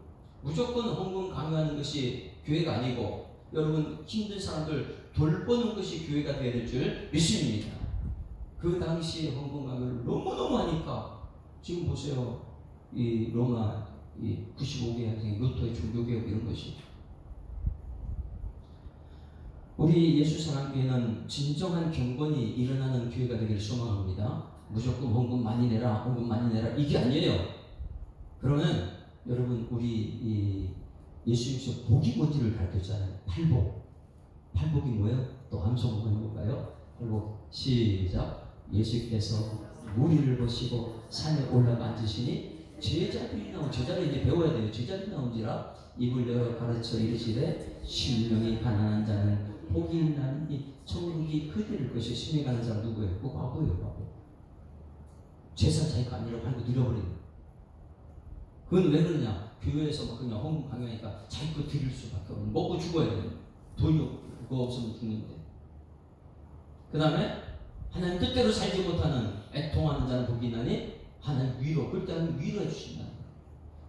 무조건 헌금 강요하는 것이 교회가 아니고 여러분 힘든 사람들 돌보는 것이 교회가 되어야 될 줄 믿습니다. 그 당시에 헌금 강요를 너무너무 하니까 지금 보세요. 이 로마 95개 학생 루터의 종교개혁 이런 것이 우리 예수사랑교회는 진정한 경건이 일어나는 교회가 되기를 소망합니다. 무조건 헌금 많이 내라 이게 아니에요. 그러면 여러분 우리 예수님께서 복이 뭔지를 가르쳤잖아요. 팔복이 뭐예요? 또 함성 한번 해볼까요? 팔복 시작. 예수께서 무리를 보시고 산에 올라가 앉으시니 제자들이 이제 배워야 돼요. 제자들이 나온지라 입을 열어 가르쳐 이르시되 심령이 가난한 자는 복이 있나니 천국이 그들일 것이. 심령이 가난한 자는 누구예요? 그 바보예요. 바보. 제사 자기가 아니라고 하는 거 잃어버리는. 그건 왜 그러냐? 교회에서 막 그냥 헌금 강요하니까 자기 거 드릴 수밖에 없는. 먹고 죽어야 돼요. 돈이 그거 없으면 죽는데. 그 다음에 하나님 뜻대로 살지 못하는 애통하는 자는 복이 나니 하나님 위로, 그럴 때 하나님 위로해 주신다.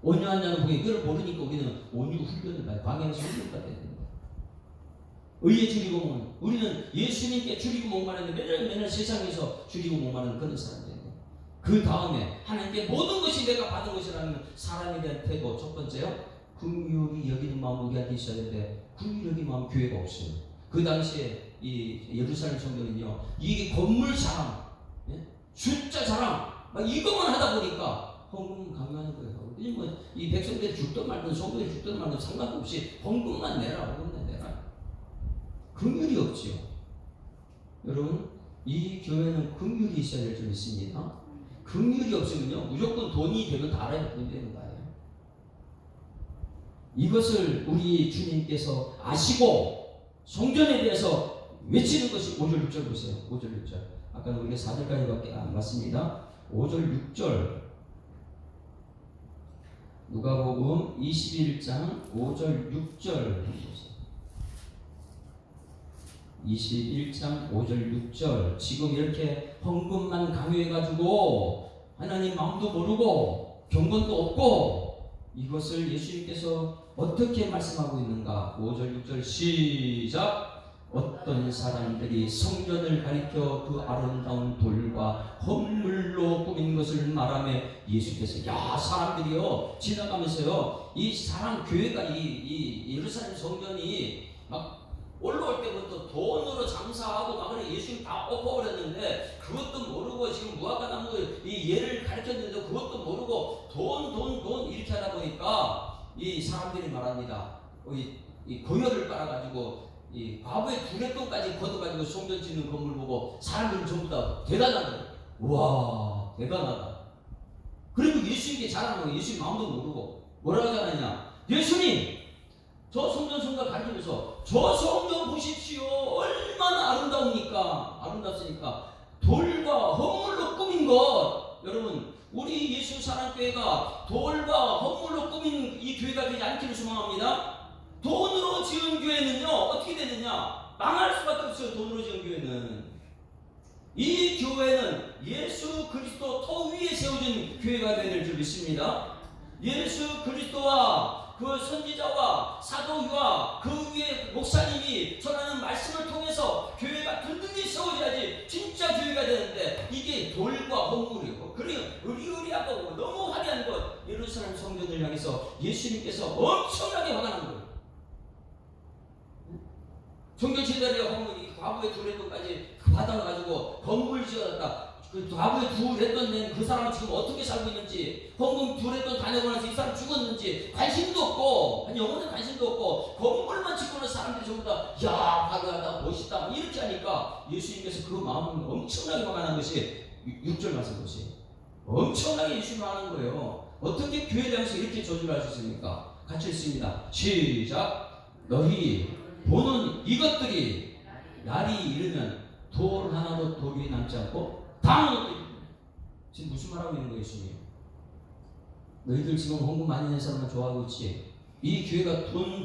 온유하냐는 복이, 그걸 모르니까 우리는 온유 훈련을 받아요. 광야에서 훈련 받아야 됩니다. 의에 줄이고 목마른, 우리는 예수님께 줄이고 목마른데 맨날 세상에서 줄이고 목마른 그런 사람들이에요. 그 다음에 하나님께 모든 것이 내가 받은 것이라는 사람에 대한 태도. 첫 번째요, 긍휼히 여기는 마음 우리한테 있어야 되는데 긍휼히 여기는 마음 교회가 없어요. 그 당시에 이 예루살렘 성도는요, 이게 건물 자랑, 숫자 자랑, 막 이것만 하다 보니까 헌금 강요하는 거예요. 이 백성들이 죽든 말든 성도들이 죽든 말든 상관없이 헌금만 내라, 헌금만 내라. 긍휼이 없지요. 여러분, 이 교회는 긍휼이 있어야 될 줄 믿습니다. 긍휼이 없으면요, 무조건 돈이 되면 다 알아야 돈 되는 거예요. 이것을 우리 주님께서 아시고 성전에 대해서 외치는 것이 5절 6절 보세요. 5절 6절. 아까는 우리가 4절까지밖에 안 봤습니다. 5절 6절. 누가복음 21장 5절 6절 보세요. 21장 5절 6절. 지금 이렇게 헌금만 강요해가지고 하나님 마음도 모르고 경건도 없고, 이것을 예수님께서 어떻게 말씀하고 있는가. 5절 6절 시작. 어떤 사람들이 성전을 가리켜 그 아름다운 돌과 헌물로 꾸민 것을 말하며 예수께서, 야, 사람들이요 지나가면서요, 이 사람 교회가 이 예루살렘 성전이 막 올라올 때부터 돈으로 장사하고 막 그래 예수님 다 엎어버렸는데 그것도 모르고, 지금 무화과 나무 이 예를 가르쳤는데 그것도 모르고 돈 이렇게 하다 보니까 이 사람들이 말합니다. 이 고열을 빨아가지고 이 과부의 두레돈까지 걷어가지고 성전 짓는 건물 보고 사람들은 전부 다 대단하다. 우와, 대단하다. 그리고 예수님께 자랑하는 거예요. 예수님 마음도 모르고 뭐라고 하느냐. 예수님, 저 성전 성가 가리키면서 저 성전 보십시오. 얼마나 아름다우니까, 아름답으니까 돌과 헌물로 꾸민 것. 여러분, 우리 예수 사랑교회가 돌과 헌물로 꾸민 이 교회가 되지 않기를 소망합니다. 돈으로 지은 교회는요, 어떻게 되느냐? 망할 수밖에 없어요. 돈으로 지은 교회는. 이 교회는 예수 그리스도 터 위에 세워진 교회가 되어야 될 줄 믿습니다. 예수 그리스도와 그 선지자와 사도와 그 위에 목사님이 전하는 말씀을 통해서 교회가 든든히 세워져야지 진짜 교회가 되는데, 이게 돌과 헌물이고 그리고 의리의리하고 너무 화려한 것, 예루살렘 성전을 향해서 예수님께서 엄청나게 화가 난 거예요. 성전 제자리에 헌물이 과부의 두레돈까지 받아가지고 건물 지어놨다. 그 과부의 두레돈 낸 그 사람은 지금 어떻게 살고 있는지, 헌금 두레돈 다녀고 나서 이 사람 죽었는지 관심도 없고, 영혼에 관심도 없고, 건물만 짓고 는 사람들이 전부 다 야, 화려하다, 멋있다 이렇게 하니까 예수님께서 그 마음을 엄청나게 화가 난 것이 6절 말씀 보세요. 엄청나게 예수님 화나는 거예요. 어떻게 교회를 향해서 이렇게 저주를 하셨습니까? 같이 읽습니다. 시작. 너희 보는 이것들이 날이 이르면 돌 하나도 돌 위에 남지 않고 다음은 어떻게, 지금 무슨 말하고 있는 거예요? 예수님, 너희들 지금 헌금 많이 낸 사람만 좋아하고 있지, 이 교회가 돈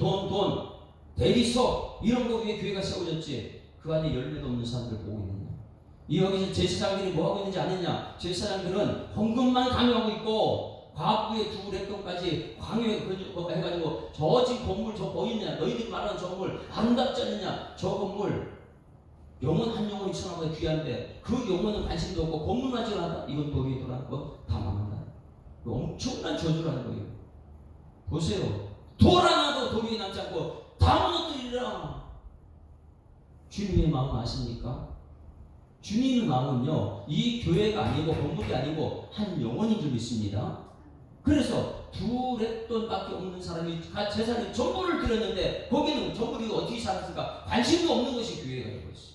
대리석 이런 거 위에 교회가 세워졌지, 그 안에 열매도 없는 사람들 보고 있느냐? 이 여기서 제사장들이 뭐하고 있는지 아느냐? 제사장들은 헌금만 강요하고 있고 과부의 두레돈까지 강요해가지고 저 집 건물 저 보이느냐? 너희들이 말하는 저 건물 아름답지 않느냐? 저 건물 영혼 한 영혼이 천하보다 귀한데 그 영혼은 관심도 없고 건물만 지어놨다. 이건 도리에 돌아가고 다 망한다. 엄청난 저주를 하는 거예요. 보세요. 돌 하나도 도리에 남지 않고 다 무너뜨리라. 주님의 마음 아십니까? 주님의 마음은요, 이 교회가 아니고 건물이 아니고 한 영혼인 줄 믿습니다. 그래서 두레돈밖에 없는 사람이 재산이 전부를 드렸는데 거기는 전부를 어떻게 살았을까? 관심도 없는 것이 교회가 되고 있어요.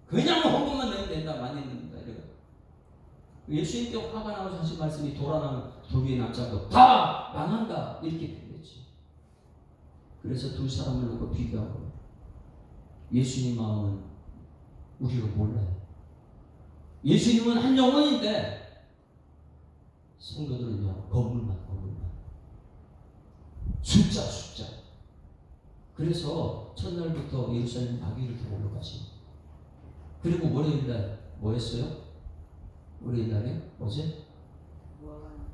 그냥 헌금만 내면 된다, 많이 낸다 이래요. 예수님께 화가 나고 하신 말씀이 돌아나면 돌 위에 남지 않고 다 망한다 이렇게 되겠지. 그래서 두 사람을 놓고 비교하고, 예수님 마음은 우리가 몰라요. 예수님은 한 영혼인데 성도들은요 건물만 숫자. 그래서 첫날부터 예루살렘 바위를 타고 올라가시. 그리고 월요일날 뭐 했어요? 월요일날에 어제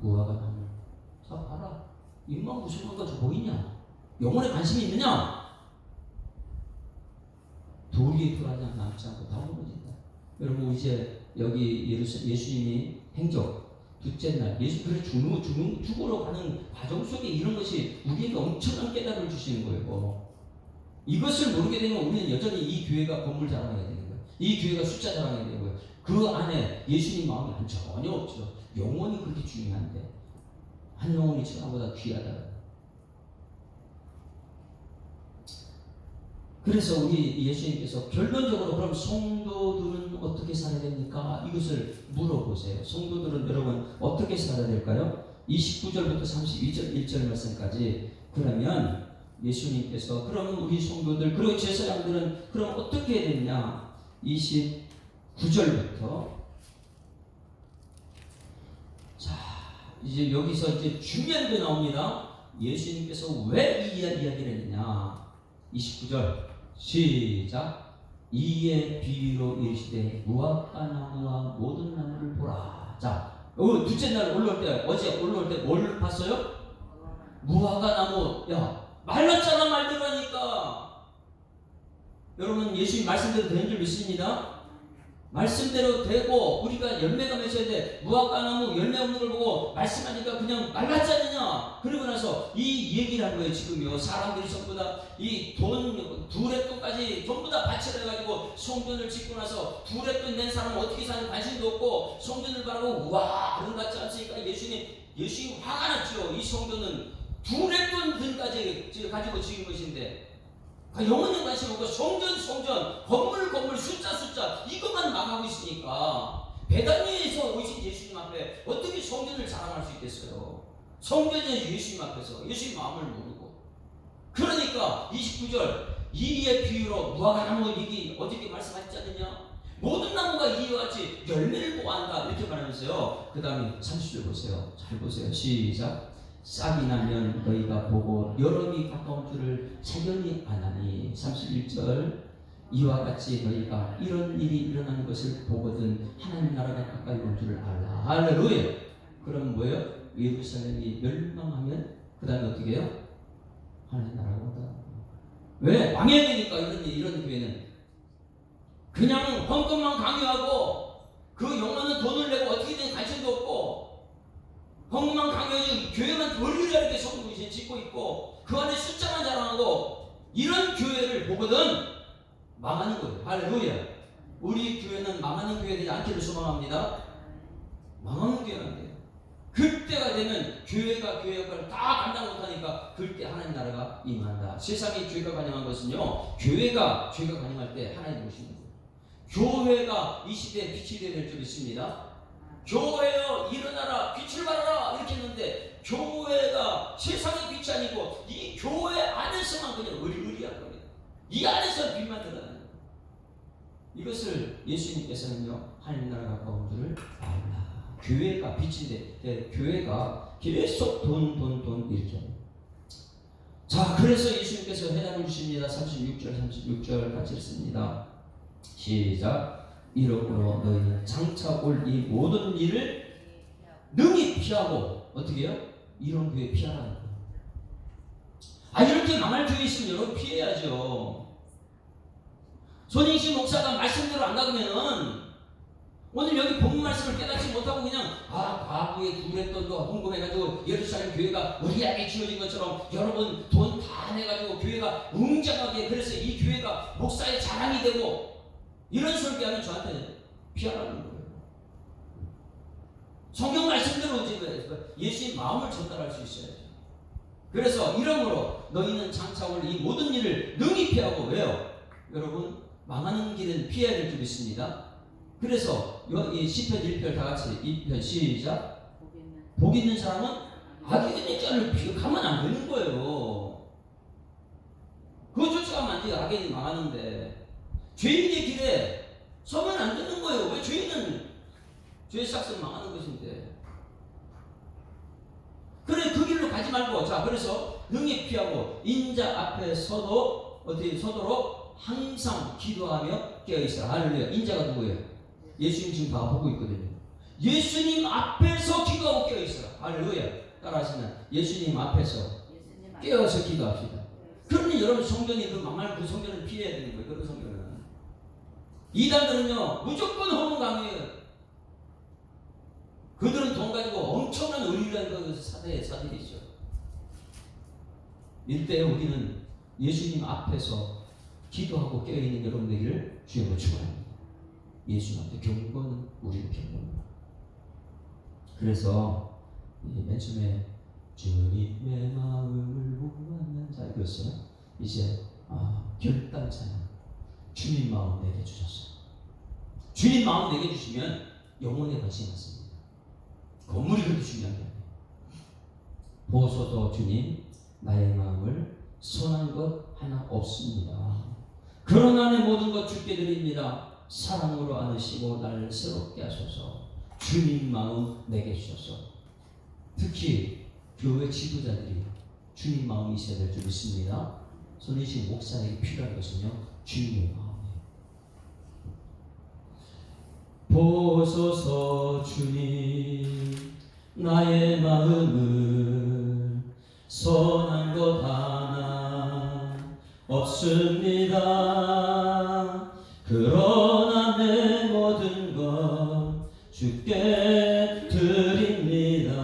무화과 나무. 자 봐라. 입만 무슨 가지고 보이냐? 영혼에 관심이 있느냐? 돌이 돌아냐 남지 않고 다 무너진다. 여러분 이제 여기 예수님이 행적 둘째 날 예수 그래 죽으러 가는 과정 속에 이런 것이 우리에게 엄청난 깨달음을 주시는 거예요. 이것을 모르게 되면 우리는 여전히 이 교회가 건물 자랑해야 되는 거예요. 이 교회가 숫자 자랑해야 되는 거예요. 그 안에 예수님 마음이 전혀 없죠. 영혼이 그렇게 중요한데 한 영혼이 천하보다 귀하다. 그래서 우리 예수님께서 결론적으로 그럼 성도들은 어떻게 살아야 됩니까? 이것을 물어보세요. 성도들은 여러분 어떻게 살아야 될까요? 29절부터 31절 말씀까지. 그러면 예수님께서 그럼 우리 성도들 그리고 제사장들은 그럼 어떻게 해야 되느냐? 29절부터 자 이제 여기서 이제 중요한 게 나옵니다. 예수님께서 왜 이 이야기를 했느냐? 29절 시작. 이에 비유로 이르시되 무화과 나무와 모든 나무를 보라. 자, 둘째 날 올라올 때 어제 올라올 때 뭘 봤어요? 무화과 나무. 야 말랐잖아 말들어니까. 여러분 예수님 말씀대로 되는 줄 믿습니다. 말씀대로 되고 우리가 열매가 맺어야 돼. 무화과 나무 열매 없는 걸 보고 말씀하니까 그냥 말랐지 않느냐. 그러고 나서 이 얘기를 한 거예요. 지금요 사람들이 전부 다 이 돈 두렛돈까지 전부 다 바치를 해가지고 성전을 짓고 나서 두렛돈 낸 사람은 어떻게 사는 관심도 없고 성전을 바라고 우와 그런 것 같지 않습니까? 예수님 화가 났죠. 이 성전은 두렛돈 돈까지 가지고 지은 것인데 영혼에 관심 없고 성전 건물 숫자 이것만 망하고 있으니까 베다니에서 오신 예수님 앞에 어떻게 성전을 자랑할 수 있겠어요? 성전의 예수님 앞에서 예수님 마음을 모르고. 그러니까 29절 이의 비유로 무화과 나무 얘기 어저께 말씀하셨지 않느냐? 모든 나무가 이와 같이 열매를 보아한다 이렇게 말하면서요. 그 다음에 30절 보세요. 잘 보세요. 시작. 싹이 나면 너희가 보고 여름이 가까운 줄을 자견히 아나니. 31절 이와 같이 너희가 이런 일이 일어나는 것을 보거든 하나님 나라가 가까이 온 줄을 알라. 할렐루야. 그럼 뭐예요? 예루살렘이 멸망하면 그 다음에 어떻게 해요? 하나님 나라가 온다. 왜? 망해야 되니까. 이런 교회는 그냥 헌금만 강요하고 그 영혼은 돈을 내고 어떻게든 관심도 없고 헌금만 강요하지 교회만 돌리려 이렇게 성도 이제 짓고 있고 그 안에 숫자만 자랑하고 이런 교회를 보거든 망하는 거예요. 할렐루야. 우리 교회는 망하는 교회가 되지 않기를 소망합니다. 망하는 교회가 안 돼요. 그때가 되면 교회가 교회 역할을 다 감당 못하니까 그때 하나님 나라가 임한다. 세상에 죄가 관영한 것은요 교회가 죄가 관영할 때 하나님 오시는 거예요. 교회가 이 시대에 빛이 되어야 될 줄 믿습니다. 교회여 일어나라 빛을 발하라 이렇게 했는데 교회가 세상의 빛이 아니고 이 교회 안에서만 그냥 의리의리한 겁니다. 이 안에서 빛만 드러나는 거예요. 이것을 예수님께서는요 하나님 나라가 가까운 줄을 알라. 교회가 빛인데 교회가 계속 돈 이렇게. 자 그래서 예수님께서 해답을 주십니다. 36절 같이 읽습니다. 시작. 이러므로 너희는 장차 올 이 모든 일을 능히 피하고 어떻게 해요? 이런 교회 피하라는 거예요. 이렇게 망할 교회 있으면 여러분 피해야죠. 손익신 목사가 말씀대로 안 가면은 오늘 여기 본 말씀을 깨닫지 못하고 그냥 과거에 두렛돈도 헌금해가지고 예루살렘 교회가 의리하게 지어진 것처럼 여러분 돈 다 내가지고 교회가 웅장하게 그래서 이 교회가 목사의 자랑이 되고 이런 설교하면 저한테 피하라는 거예요. 성경 말씀대로 예수의 마음을 전달할 수 있어야죠. 그래서 이러므로 너희는 장차 올 이 모든 일을 능히 피하고. 왜요? 여러분 망하는 길은 피해야 될 줄 믿습니다. 그래서 이 시편 1편 다 같이 2편 시작. 복 있는 사람은 악인의 짤을 가면 안 되는 거예요. 그거 쫓아가면 안 돼요. 악인이 망하는데. 죄인의 길에 서면 안 되는 거예요. 왜? 죄인은 죄의 싹은 망하는 것인데. 그래 그 길로 가지 말고. 자 그래서 능히 피하고 인자 앞에 서도록 항상 기도하며 깨어있어라. 할렐루야. 인자가 누구예요? 예수님 지금 다 보고 있거든요. 예수님 앞에서 기도하고 깨어있어요. 할렐루야. 따라하시면 예수님 앞에서 깨어서 기도합시다. 그러니 여러분 성전이 그 만만 그 성전을 피해야 되는 거예요. 그런 성전은. 이단들은요 무조건 호문 강요해요. 그들은 돈 가지고 엄청난 의리라는 그 사들이죠. 이때 우리는 예수님 앞에서 기도하고 깨어있는 여러분 되기를 주님으로 축원합니다. 예수님한테 경고는 우리를 경고합니다. 그래서 맨 처음에 주님의 마음을 구하는 자 이거였어요. 이제 결단차는 주님 마음 내게 주셨어요. 주님 마음 내게 주시면 영혼의 것이 맞습니다. 건물이 그렇게 중요한 게 아니에요. 보소서 주님 나의 마음을 선한 것 하나 없습니다. 그러나 내 모든 것 주께 드립니다. 사랑으로 안으시고 날 새롭게 하소서. 주님 마음 내게 주셔서. 특히 교회 지도자들이 주님 마음이 있어야 될 줄 믿습니다. 손희신 목사에게 필요한 것은요 주님의 마음이에요. 보소서 주님 나의 마음을 선한 것 하나 없습니다. 그러나 내 모든 것 주께 드립니다.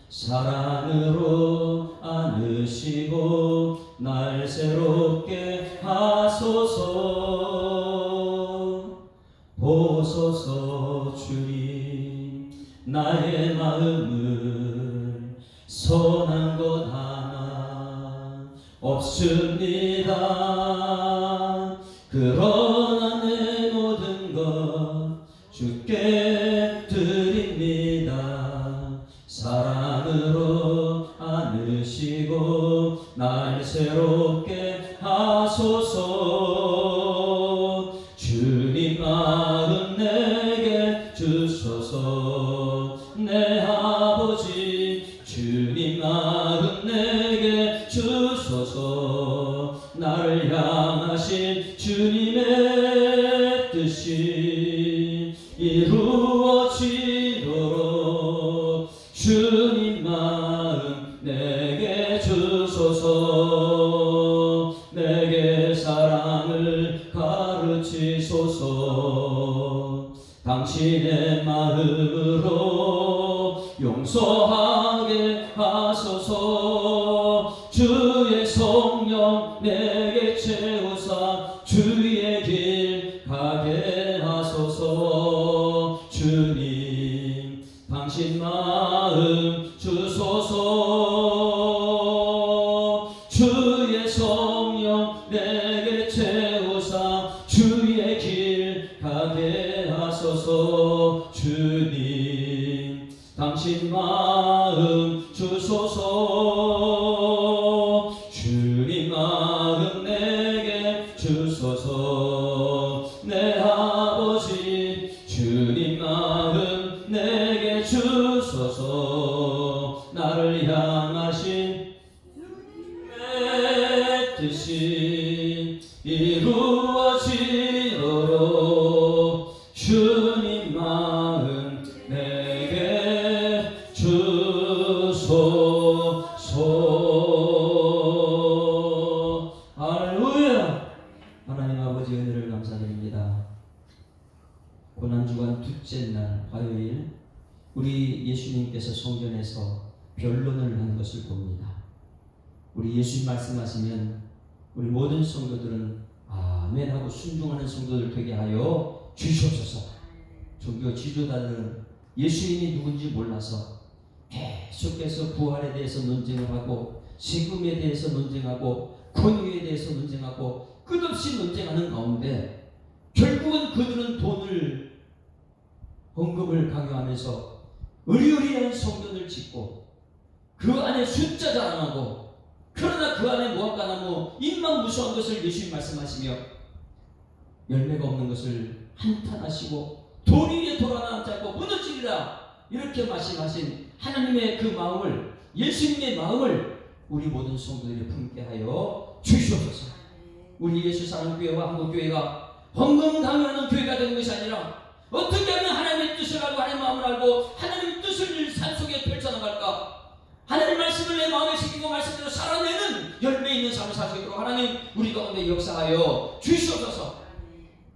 사랑으로 안으시고 날 새롭게 하소서. 보소서 주님 나의 마음을 선한 것 하나 없습니다. 그러나 내 모든 것 주께 드립니다. 사랑으로 안으시고 날 새롭게 하소서. 주님 마음 내게 주소서. 내 아버지 주님 마음 내게 주소서. 나를 향하신 주님의 뜻이 이루어지도록 주님 마음 내게 주소서. 내게 사랑을 가르치소서. 당신의 마음으로 용서하게 하소서. 주의 성령 내게 채우사 주의 길 가게 하소서. 주님 당신 마음 주소서. 주의 성령 내게 채우사 주의 길 가게 하소서. 주님 당신 마음 주소서. 주님 마음 내게 주소서. 내 아버지 주님 마음 내게 주소서. 나를 향하신 주님의 뜻이 이루어지도록 주님 마음 내게 주소서. 할렐루야. 하나님 아버지 은혜를 감사드립니다. 고난주간 둘째 날 화요일 우리 예수님께서 성전에서 변론을 하는 것을 봅니다. 우리 예수님 말씀하시면 우리 모든 성도들은 아멘 하고 순종하는 성도들 되게 하여 주시옵소서. 종교 지도자들은 예수님이 누군지 몰라서 계속해서 부활에 대해서 논쟁을 하고 세금에 대해서 논쟁하고 권위에 대해서 논쟁하고 끝없이 논쟁하는 가운데 결국은 그들은 돈을 헌금을 강요하면서 의리의리한 성전을 짓고 그 안에 숫자 자랑하고 그러나 그 안에 무화과나무 입만 무수한 것을 예수님 말씀하시며 열매가 없는 것을 한탄하시고 돌 위에 돌 하나 앉지 않고 무너지리라 이렇게 말씀하신 하나님의 그 마음을 예수님의 마음을 우리 모든 성도들이 품게 하여 주시옵소서. 우리 예수 사랑교회와 한국교회가 헌금 강요하는 교회가 되는 것이 아니라 어떻게 하면 하나님의 뜻을 알고 하나님의 마음을 알고 하나님의 뜻을 삶 속에 펼쳐나갈까? 하나님 말씀을 내 마음에 새기고 말씀대로 살아내는 열매 있는 삶을 살 수 있도록 하나님 우리 가운데 역사하여 주시옵소서.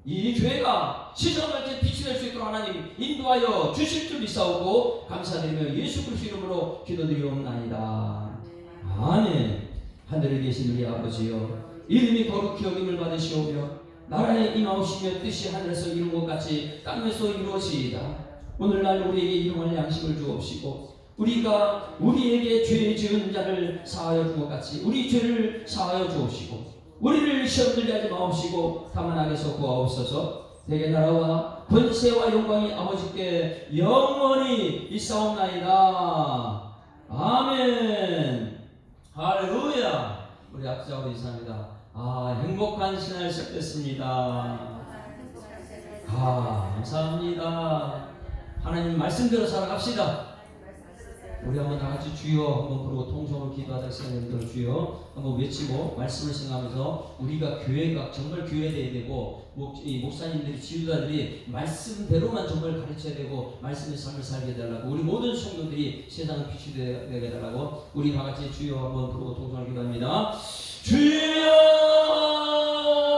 이 교회가 시선 갈때 빛이 될 수 있도록 하나님 인도하여 주실 줄 믿사오고 감사드리며 예수 그리스도 이름으로 기도드리옵나이다. 아멘. 하늘에 계신 우리 아버지여, 이름이 거룩히 여김을 받으시오며 나라에 임하오시며 뜻이 하늘에서 이룬 것 같이 땅에서 이루어지이다. 오늘날 우리에게 일용할 양식을 주옵시고 우리가 우리에게 죄 지은 자를 사하여 준 것 같이 우리 죄를 사하여 주옵시고 우리를 시험 들게 하지 마옵시고 다만 악에서 구하옵소서. 대개 나라와 권세와 영광이 아버지께 영원히 있사옵나이다. 아멘. 할렐루야. 우리 앞서고 인사합니다. 행복한 신날 시작됐습니다. 감사합니다. 하나님 말씀대로 살아갑시다. 우리 한번 다 같이 주여 한번 부르고 통성을 기도하다 시간에 주여 한번 외치고 말씀을 생각하면서 우리가 교회가 정말 교회돼야 되고 목사님들이 지도자들이 말씀대로만 정말 가르쳐야 되고 말씀의 삶을 살게 해달라고 우리 모든 성도들이 세상의 빛이 되게 해달라고 우리 다 같이 주여 한번 부르고 통성을 기도합니다.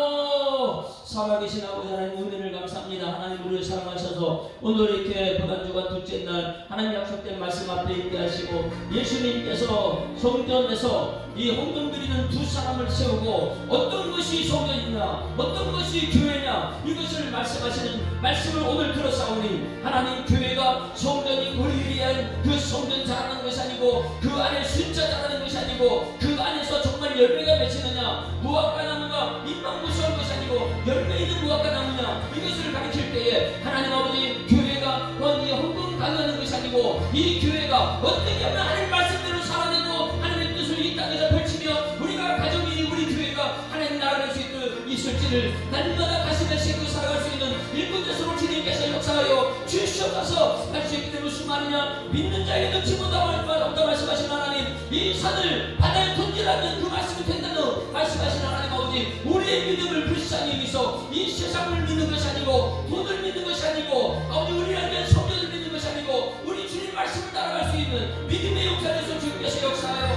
주여 살아계신 아버지 하나님 은혜를 감사합니다. 하나님 우리를 사랑하셔서 오늘 이렇게 고난주간 둘째 날 하나님 약속된 말씀 앞에 있게 하시고 예수님께서 성전에서 이 헌금 드리는 두 사람을 세우고 어떤 것이 성전이냐 어떤 것이 교회냐 이것을 말씀하시는 말씀을 오늘 들었사오니 하나님 교회가 성전이 우리를 위한 그 성전 자라는 것이 아니고 그 안에 숫자 자라는 것이 아니고 그 안에서 정말 열매가 맺히느냐 무화과 나무가 잎만 무서운 것이 아니고 열매 있는 무화과 나무냐 이것을 가르칠 때에 하나님 아버지 교회가 이 헌금 강요하는 것이 아니고 이 교회가 어떻게 하면 하나님 말씀대로 살아내고 하나님의 뜻을 이 땅에서 펼치며 우리가 가정이 우리 교회가 하나님 나라를 수 있을지를 날마다 가슴에 새기고 살아갈 수 있는 일꾼자수로 주님께서 역사하여 주시옵소서. 할 수 있기 때문에 무슨 말이냐 믿는 자에게 넘치 못하다 말씀하신 하나님 이 산을 바다에 던지라면 그 말씀이 된다는 말씀하신 하나님 아버지 우리의 믿음을 불쌍히 여기서 이 세상을 믿는 것이 아니고 돈을 믿는 것이 아니고 아버지 우리를 위한 성전을 믿는 것이 아니고 우리 주님 말씀을 따라갈 수 있는 믿음의 역사에서 주님께서 역사하여